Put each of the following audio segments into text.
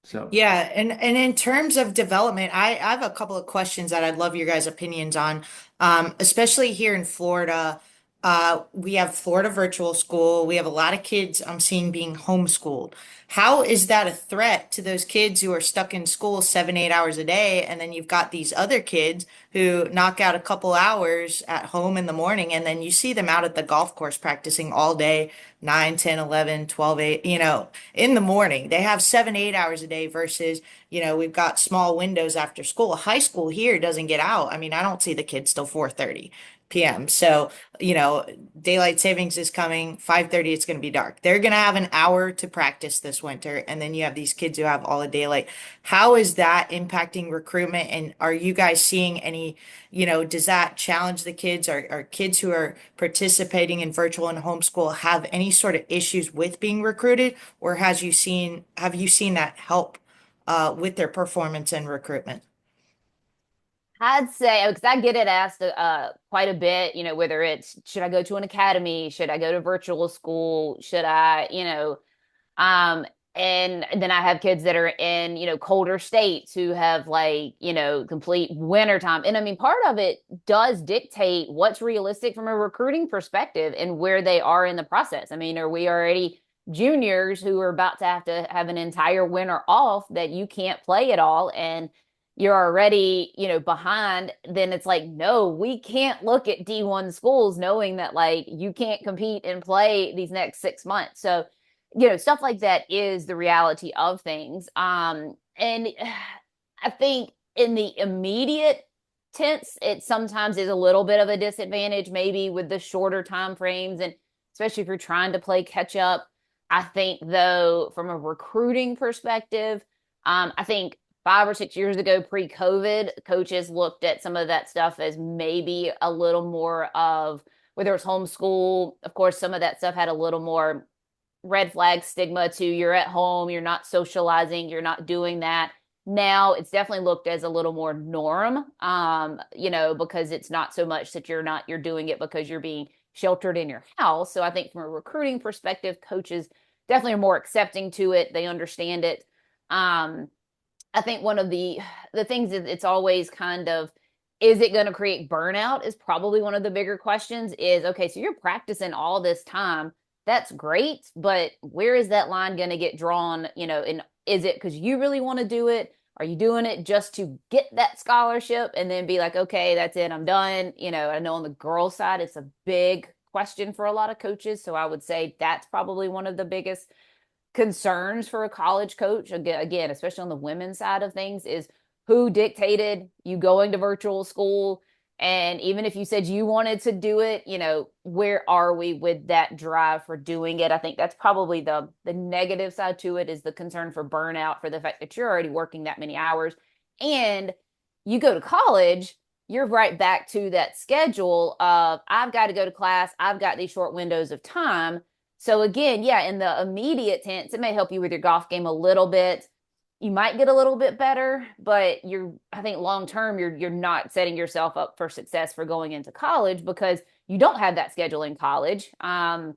So. Yeah, and in terms of development, I have a couple of questions that I'd love your guys' opinions on. Especially here in Florida, we have Florida virtual school. We have a lot of kids I'm seeing being homeschooled. How is that a threat to those kids who are stuck in school 7, 8 hours a day? And then you've got these other kids who knock out a couple hours at home in the morning, and then you see them out at the golf course practicing all day, 9, 10, 11, 12, 8, in the morning. They have 7, 8 hours a day versus, we've got small windows after school. High school here doesn't get out. I mean, I don't see the kids till 4:30 p.m. So, you know, daylight savings is coming, 5:30, it's going to be dark. They're going to have an hour to practice this winter. And then you have these kids who have all the daylight. How is that impacting recruitment? And are you guys seeing any, does that challenge the kids? Are kids who are participating in virtual and homeschool have any sort of issues with being recruited, or have you seen that help with their performance and recruitment? I'd say, because I get it asked quite a bit, whether it's should I go to an academy? Should I go to virtual school? Should I, um, and then I have kids that are in, colder states who have like, complete winter time. And I mean, part of it does dictate what's realistic from a recruiting perspective and where they are in the process. I mean, are we already juniors who are about to have an entire winter off that you can't play at all? And you're already, behind, then it's like, no, we can't look at D1 schools knowing that like you can't compete and play these next 6 months. So, stuff like that is the reality of things. And I think in the immediate tense, it sometimes is a little bit of a disadvantage, maybe with the shorter time frames, and especially if you're trying to play catch up. I think though, from a recruiting perspective, I think 5 or 6 years ago, pre-COVID, coaches looked at some of that stuff as maybe a little more of whether it's homeschool. Of course, some of that stuff had a little more red flag stigma to you're at home, you're not socializing, you're not doing that. Now it's definitely looked as a little more norm, because it's not so much that you're doing it because you're being sheltered in your house. So I think from a recruiting perspective, coaches definitely are more accepting to it. They understand it. Um, I think one of the things is it's always kind of, is it going to create burnout is probably one of the bigger questions. Is okay, so you're practicing all this time, that's great, but where is that line going to get drawn? And is it because you really want to do it? Are you doing it just to get that scholarship and then be like, okay, that's it, I'm done? I know on the girls side it's a big question for a lot of coaches, so I would say that's probably one of the biggest concerns for a college coach, again, especially on the women's side of things, is who dictated you going to virtual school. And even if you said you wanted to do it, where are we with that drive for doing it? I think that's probably the negative side to it, is the concern for burnout, for the fact that you're already working that many hours. And you go to college, you're right back to that schedule of I've got to go to class, I've got these short windows of time. So again, yeah, in the immediate tense, it may help you with your golf game a little bit. You might get a little bit better, but I think long term, you're not setting yourself up for success for going into college, because you don't have that schedule in college. College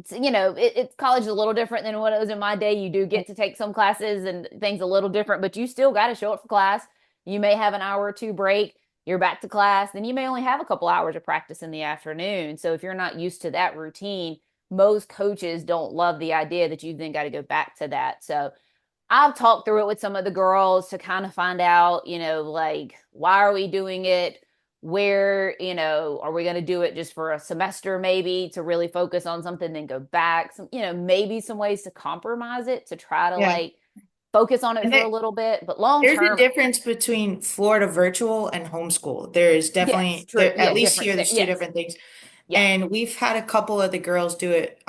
is a little different than what it was in my day. You do get to take some classes and things a little different, but you still got to show up for class. You may have an hour or two break. You're back to class. Then you may only have a couple hours of practice in the afternoon. So if you're not used to that routine, most coaches don't love the idea that you then got to go back to that. So I've talked through it with some of the girls to kind of find out, like, why are we doing it? Where, are we going to do it just for a semester, maybe to really focus on something, then go back? Some, maybe some ways to compromise it to try to Yeah. like focus on it And for a little bit. But long there's a term, difference between Florida virtual and homeschool. There is yes, definitely, true. there, at Yeah, least different. here, there's two Yes. different things. Yeah. And we've had a couple of the girls do it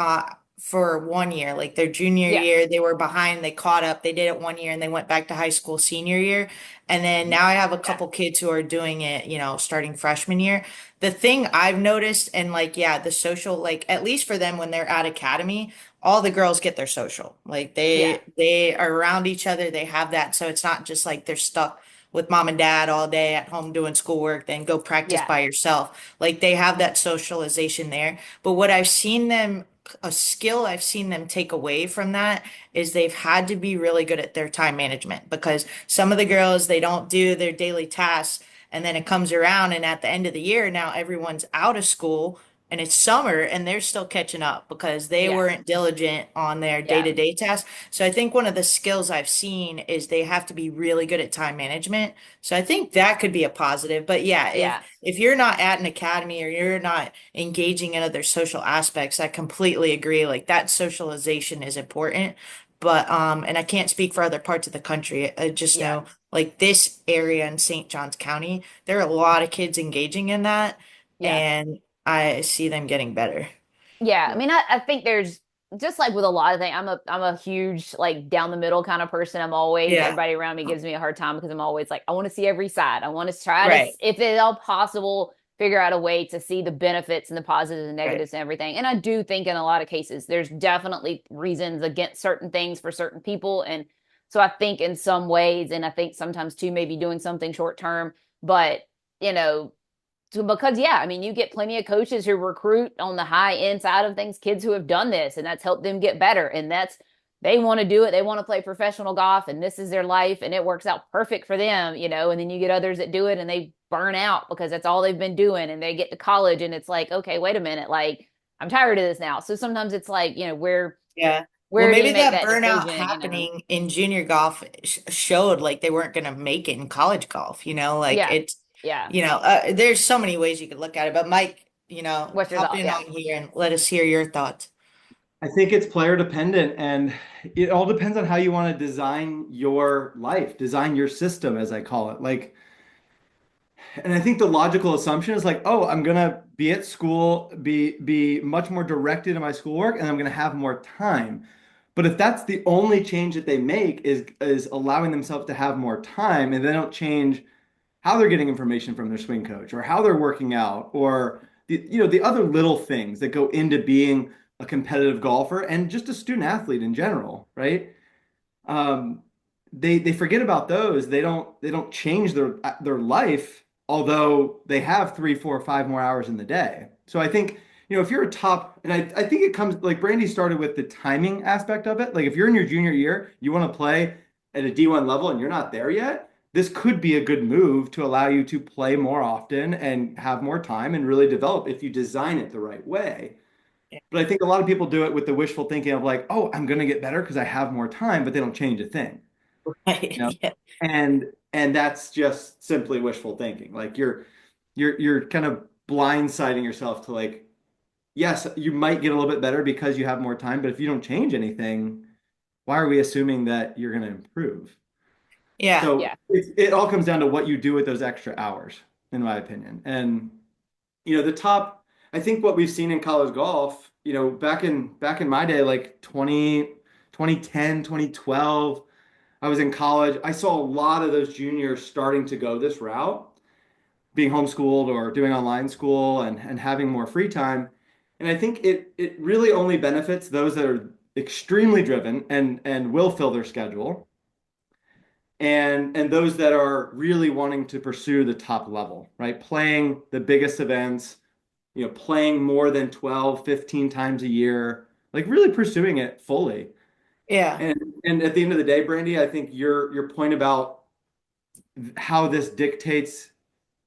for one year, like their junior Yeah. year, they were behind, they caught up, they did it one year and they went back to high school senior year. And then now I have a Yeah. couple kids who are doing it, starting freshman year. The thing I've noticed, and like, yeah, the social, like at least for them when they're at academy, all the girls get their social. Like Yeah. they are around each other, they have that. So it's not just like they're stuck with mom and dad all day at home doing schoolwork, then go practice Yeah. by yourself. Like they have that socialization there. But what I've seen them a skill I've seen them take away from that is they've had to be really good at their time management because some of the girls, they don't do their daily tasks. And then it comes around, and at the end of the year, now everyone's out of school and it's summer and they're still catching up because they Yeah. weren't diligent on their Yeah. day-to-day tasks. So I think one of the skills I've seen is they have to be really good at time management. So I think that could be a positive. But yeah, if Yeah. if you're not at an academy or you're not engaging in other social aspects, I completely agree. Like that socialization is important. But and I can't speak for other parts of the country. I just Yeah. know like this area in St. Johns County, there are a lot of kids engaging in that, Yeah. and I see them getting better. Yeah, I Yeah. mean, I think there's just like with a lot of things. I'm a huge like down the middle kind of person. I'm always Yeah, everybody around me gives me a hard time because I'm always like I want to see every side. I want to try to, right, if it's all possible, figure out a way to see the benefits and the positives and right. negatives and everything. And I do think in a lot of cases there's definitely reasons against certain things for certain people. And so I think in some ways, and I think sometimes too, maybe doing something short term, but you know because yeah, I mean, you get plenty of coaches who recruit on the high end side of things, kids who have done this, and that's helped them get better. And that's they want to do it. They want to play professional golf, and this is their life, and it works out perfect for them. And then you get others that do it and they burn out because that's all they've been doing, and they get to college and it's like, okay, wait a minute, like I'm tired of this now. So sometimes it's like, where Yeah. Well, where do maybe you make that that burnout decision? happening in junior golf showed like they weren't going to make it in college golf, like Yeah, it's, yeah. there's so many ways you could look at it. But Mike, What's your hop thought? in Yeah, on here and let us hear your thoughts. I think it's player dependent, and it all depends on how you want to design your life, design your system, as I call it. And I think the logical assumption is like, oh, I'm gonna be at school, be much more directed in my schoolwork, and I'm gonna have more time. But if that's the only change that they make is allowing themselves to have more time, and they don't change how they're getting information from their swing coach or how they're working out or the other little things that go into being a competitive golfer and just a student athlete in general, right? um, they forget about those. They don't change their life, although they have 3, 4, 5 more hours in the day. So I think, if you're a top, and I think it comes like Brandy started with the timing aspect of it. Like if you're in your junior year, you want to play at a D1 level and you're not there yet, this could be a good move to allow you to play more often and have more time and really develop if you design it the right way. But I think a lot of people do it with the wishful thinking of like, oh, I'm going to get better because I have more time, but they don't change a thing, you know? Yeah. And that's just simply wishful thinking. Like you're kind of blindsiding yourself to like, yes, you might get a little bit better because you have more time, but if you don't change anything, why are we assuming that you're going to improve? Yeah. So yeah, it all comes down to what you do with those extra hours, in my opinion. And the top, I think what we've seen in college golf, back in my day, like 2010, 2012, I was in college. I saw a lot of those juniors starting to go this route, being homeschooled or doing online school and having more free time. And I think it really only benefits those that are extremely driven and will fill their schedule and those that are really wanting to pursue the top level, right? Playing the biggest events, playing more than 12, 15 times a year, like really pursuing it fully. Yeah. And at the end of the day, Brandy, I think your point about how this dictates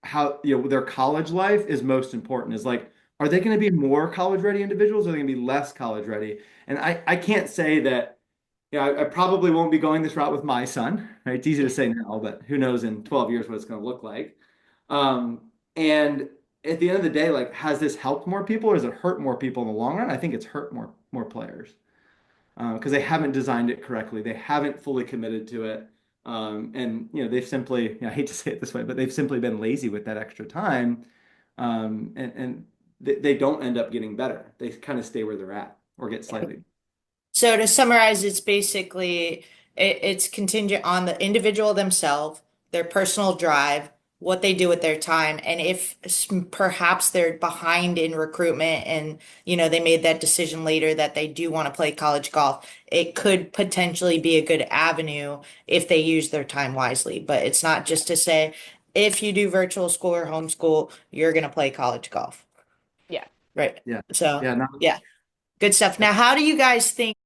how their college life is most important is like, are they going to be more college ready individuals or are they going to be less college ready? And I can't say that, I probably won't be going this route with my son, right? It's easy to say now, but who knows in 12 years what it's going to look like. And at the end of the day, like, has this helped more people or has it hurt more people in the long run? I think it's hurt more players because they haven't designed it correctly. They haven't fully committed to it. And they've simply, I hate to say it this way, but they've simply been lazy with that extra time. And they don't end up getting better. They kind of stay where they're at or get slightly. So to summarize, it's basically it's contingent on the individual themselves, their personal drive, what they do with their time, and if perhaps they're behind in recruitment and they made that decision later that they do want to play college golf, it could potentially be a good avenue if they use their time wisely. But it's not yeah, just to say if you do virtual school or homeschool, you're going to play college golf, yeah. right? Yeah. So, Yeah. No, yeah. Good stuff. Now, how do you guys think